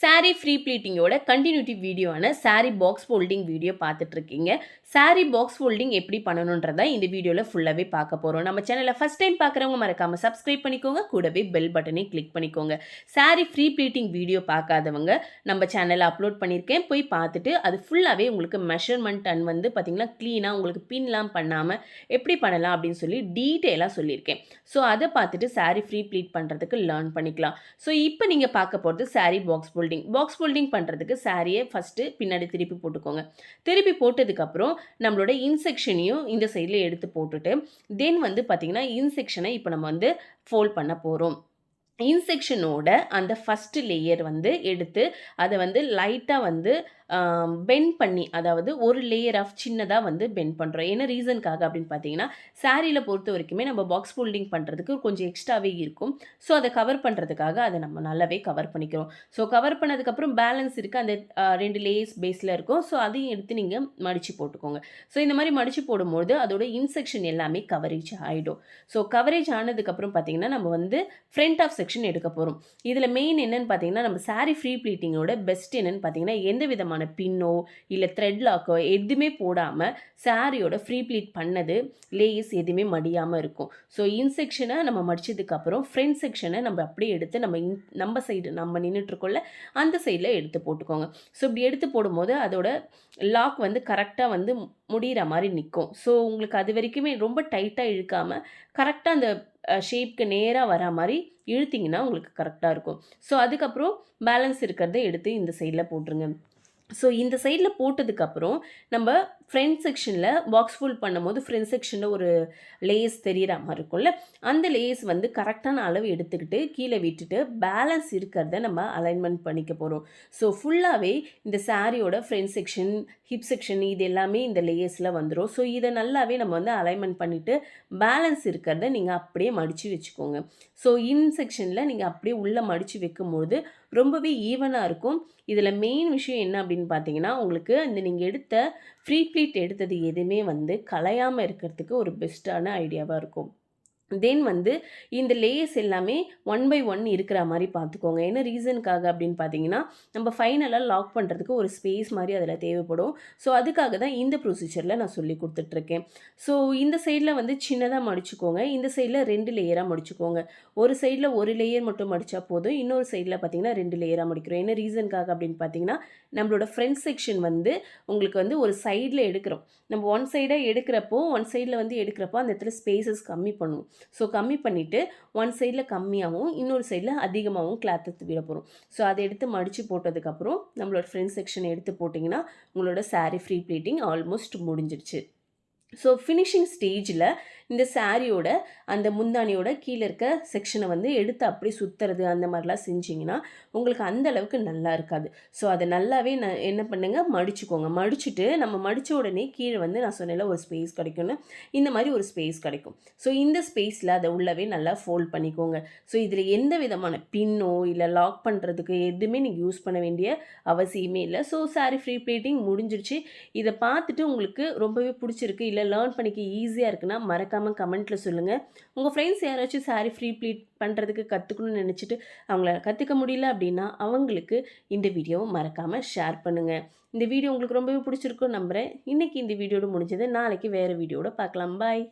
saree free ப்ளீட்டிங்கோட continuity வீடியோவான saree box folding video பார்த்துட்டு இருக்கீங்க. saree பாக்ஸ் ஃபோல்டிங் எப்படி பண்ணணுன்றதை இந்த வீடியோவில் ஃபுல்லாகவே பார்க்க போகிறோம். நம்ம சேனலை ஃபஸ்ட் டைம் பார்க்குறவங்க மறக்காமல் சப்ஸ்கிரைப் பண்ணிக்கோங்க, கூடவே பெல் பட்டனை கிளிக் பண்ணிக்கோங்க. saree ஃப்ரீ ப்ளீட்டிங் வீடியோ பார்க்காதவங்க நம்ம சேனலில் அப்லோட் பண்ணியிருக்கேன், போய் பார்த்துட்டு அது ஃபுல்லாகவே உங்களுக்கு மெஷர்மெண்ட் அண்ட் வந்து பார்த்திங்கன்னா க்ளீனாக உங்களுக்கு பின்லாம் பண்ணாமல் எப்படி பண்ணலாம் அப்படின்னு சொல்லி டீட்டெயிலாக சொல்லியிருக்கேன். ஸோ அதை பார்த்துட்டு saree ஃப்ரீ ப்ளீட் பண்ணுறதுக்கு லேர்ன் பண்ணிக்கலாம். ஸோ இப்போ நீங்கள் பார்க்க போகிறது saree பாக்ஸ் ஃபோல்டிங் பண்ணுறதுக்கு சாரியை ஃபஸ்ட்டு பின்னாடி திருப்பி போட்டுக்கோங்க. திருப்பி போட்டதுக்கப்புறம் நம்மளோட இன்செக்ஷனையும் இந்த சைடில் எடுத்து போட்டுட்டு தென் வந்து பார்த்திங்கன்னா இன்செக்ஷனை இப்போ நம்ம வந்து ஃபோல்ட் பண்ண போகிறோம். இன்செக்ஷனோட அந்த ஃபஸ்ட்டு லேயர் வந்து எடுத்து அதை வந்து லைட்டாக வந்து பெண்ட் பண்ணி, அதாவது ஒரு லேயர் ஆஃப் சின்னதாக வந்து பெண்ட் பண்ணுறோம். என்ன ரீசனுக்காக அப்படின்னு பார்த்தீங்கன்னா, சாரியில் பொறுத்த வரைக்குமே நம்ம பாக்ஸ் ஃபோல்டிங் பண்ணுறதுக்கு கொஞ்சம் எக்ஸ்ட்ராவே இருக்கும். ஸோ அதை கவர் பண்ணுறதுக்காக அதை நம்ம நல்லாவே கவர் பண்ணிக்கிறோம். ஸோ கவர் பண்ணதுக்கப்புறம் பேலன்ஸ் இருக்குது, அந்த 2 லேயர்ஸ் பேஸில் இருக்கும். ஸோ அதையும் எடுத்து நீங்கள் மடித்து போட்டுக்கோங்க. ஸோ இந்த மாதிரி மடித்து போடும்போது அதோட இன்செக்ஷன் எல்லாமே கவரேஜ் ஆகிடும். ஸோ கவரேஜ் ஆனதுக்கப்புறம் பார்த்தீங்கன்னா நம்ம வந்து ஃப்ரண்ட் ஆஃப் செக்ஷன் எடுக்க போகிறோம். இதில் மெயின் என்னென்னு பார்த்தீங்கன்னா, நம்ம சாரி ஃப்ரீ ப்ளீட்டிங்கோட பெஸ்ட் என்னென்னு பார்த்தீங்கன்னா, எந்த விதமான பின்னோ இல்லை த்ரெட் லாக்கோ எதுவுமே போடாமல் சாரியோட ஃப்ரீ ப்ளீட் பண்ணது லேயர்ஸ் எதுவுமே மடியாமல் இருக்கும். ஸோ இன்செக்ஷனை நம்ம மடிச்சதுக்கப்புறம் ஃப்ரண்ட் செக்ஷனை நம்ம அப்படியே எடுத்து நம்ம சைடு நம்ம நின்றுட்டுருக்கோம்ல அந்த சைடில் எடுத்து போட்டுக்கோங்க. ஸோ இப்படி எடுத்து போடும்போது அதோட லாக் வந்து கரெக்டாக வந்து முடிகிற மாதிரி நிற்கும். ஸோ உங்களுக்கு அது வரைக்குமே ரொம்ப டைட்டாக இழுக்காமல் கரெக்டாக அந்த ஷேப்க்கு நேராக வரா மாதிரி இழுத்திங்கன்னா உங்களுக்கு கரெக்டாக இருக்கும். ஸோ அதுக்கப்புறம் பேலன்ஸ் இருக்கிறத எடுத்து இந்த சைடில் போட்டுருங்க. ஸோ இந்த சைடில் போட்டதுக்கப்புறம் நம்ம ஃப்ரண்ட் செக்ஷனில் பாக்ஸ் ஃபுல் பண்ணும்போது ஃப்ரண்ட் செக்ஷனில் ஒரு லேஸ் தெரிகிற மாதிரி இருக்கும்ல, அந்த லேஸ் வந்து கரெக்டான அளவு எடுத்துக்கிட்டு கீழே விட்டுட்டு பேலன்ஸ் இருக்கிறத நம்ம அலைன்மெண்ட் பண்ணிக்க போகிறோம். ஸோ ஃபுல்லாகவே இந்த சாரியோட ஃப்ரண்ட் செக்ஷன், ஹிப் செக்ஷன் இது எல்லாமே இந்த லேயர்ஸில் வந்துடும். ஸோ இதை நல்லாவே நம்ம வந்து அலைன்மெண்ட் பண்ணிவிட்டு பேலன்ஸ் இருக்கிறத நீங்கள் அப்படியே மடித்து வச்சுக்கோங்க. ஸோ இன் செக்ஷனில் நீங்கள் அப்படியே உள்ளே மடித்து வைக்கும்போது ரொம்பவே ஈவனாக இருக்கும். இதில் மெயின் விஷயம் என்ன அப்படின்னு பார்த்தீங்கன்னா, உங்களுக்கு இந்த நீங்கள் எடுத்த ஃப்ரீ ப்ளீட் எடுத்தது எதுவுமே வந்து கலையாமல் இருக்கிறதுக்கு ஒரு பெஸ்ட்டான ஐடியாவாக இருக்கும். தென் வந்து இந்த லேயர்ஸ் எல்லாமே 1 by 1 இருக்கிற மாதிரி பார்த்துக்கோங்க. என்ன ரீசனுக்காக அப்படின்னு பார்த்தீங்கன்னா, நம்ம ஃபைனலாக லாக் பண்ணுறதுக்கு ஒரு ஸ்பேஸ் மாதிரி அதில் தேவைப்படும். ஸோ அதுக்காக தான் இந்த ப்ரொசீஜரில் நான் சொல்லி கொடுத்துட்ருக்கேன். ஸோ இந்த சைடில் வந்து சின்னதாக மடிச்சுக்கோங்க, இந்த சைடில் 2 லேயராக மடிச்சுக்கோங்க. ஒரு சைடில் ஒரு லேயர் மட்டும் மடித்தா போதும், இன்னொரு சைடில் பார்த்தீங்கன்னா 2 லேயராக மடிக்கிறோம். என்ன ரீசனுக்காக அப்படின்னு பார்த்தீங்கன்னா, நம்மளோட ஃப்ரண்ட் செக்ஷன் வந்து உங்களுக்கு வந்து ஒரு சைடில் எடுக்கிறோம். நம்ம ஒன் சைடாக எடுக்கிறப்போ அந்த இடத்துல ஸ்பேசஸ் கம்மி பண்ணுவோம். ஸோ கம்மி பண்ணிவிட்டு ஒன் சைடில் கம்மியாகவும் இன்னொரு சைடில் அதிகமாகவும் கிளாத் எடுத்து விட போகிறோம். ஸோ அதை எடுத்து மடித்து போட்டதுக்கப்புறம் நம்மளோட ஃப்ரண்ட் செக்ஷனை எடுத்து போட்டிங்கன்னா உங்களோட சாரீ ஃப்ரீ ப்ளீட்டிங் ஆல்மோஸ்ட் முடிஞ்சிடுச்சு. ஸோ ஃபினிஷிங் ஸ்டேஜில் இந்த சாரியோட அந்த முந்தானியோட கீழே இருக்க செக்ஷனை வந்து எடுத்து அப்படியே சுற்றுறது அந்த மாதிரிலாம் செஞ்சிங்கன்னா உங்களுக்கு அந்த அளவுக்கு நல்லா இருக்காது. ஸோ அதை நல்லாவே என்ன பண்ணுங்கள், மடிச்சுக்கோங்க. மடிச்சுட்டு நம்ம மடித்த உடனே கீழே வந்து நான் சொன்னேன்ல ஒரு ஸ்பேஸ் கிடைக்கும்னு, இந்த மாதிரி ஒரு ஸ்பேஸ் கிடைக்கும். ஸோ இந்த ஸ்பேஸில் அதை உள்ளவே நல்லா ஃபோல்ட் பண்ணிக்கோங்க. ஸோ இதில் எந்த விதமான பின்னோ இல்லை லாக் பண்ணுறதுக்கு எதுவுமே நீங்கள் யூஸ் பண்ண வேண்டிய அவசியமே இல்லை. ஸோ சாரி ஃப்ரீ ப்ளீட்டிங் முடிஞ்சிருச்சு. இதை பார்த்துட்டு உங்களுக்கு ரொம்பவே பிடிச்சிருக்கு, இல்லை லேர்ன் பண்ணிக்க ஈஸியாக இருக்குன்னா மறக்காமல் கமெண்ட்டில் சொல்லுங்கள். உங்கள் ஃப்ரெண்ட்ஸ் யாராச்சும் சாரி ஃப்ரீ ப்ளீட் பண்ணுறதுக்கு கற்றுக்கணும்னு நினச்சிட்டு அவங்கள கற்றுக்க முடியல அப்படின்னா அவங்களுக்கு இந்த வீடியோவை மறக்காமல் ஷேர் பண்ணுங்கள். இந்த வீடியோ உங்களுக்கு ரொம்பவே பிடிச்சிருக்குன்னு நம்புகிறேன். இன்றைக்கி இந்த வீடியோட முடிஞ்சது. நாளைக்கு வேறு வீடியோட பார்க்கலாம். பாய்.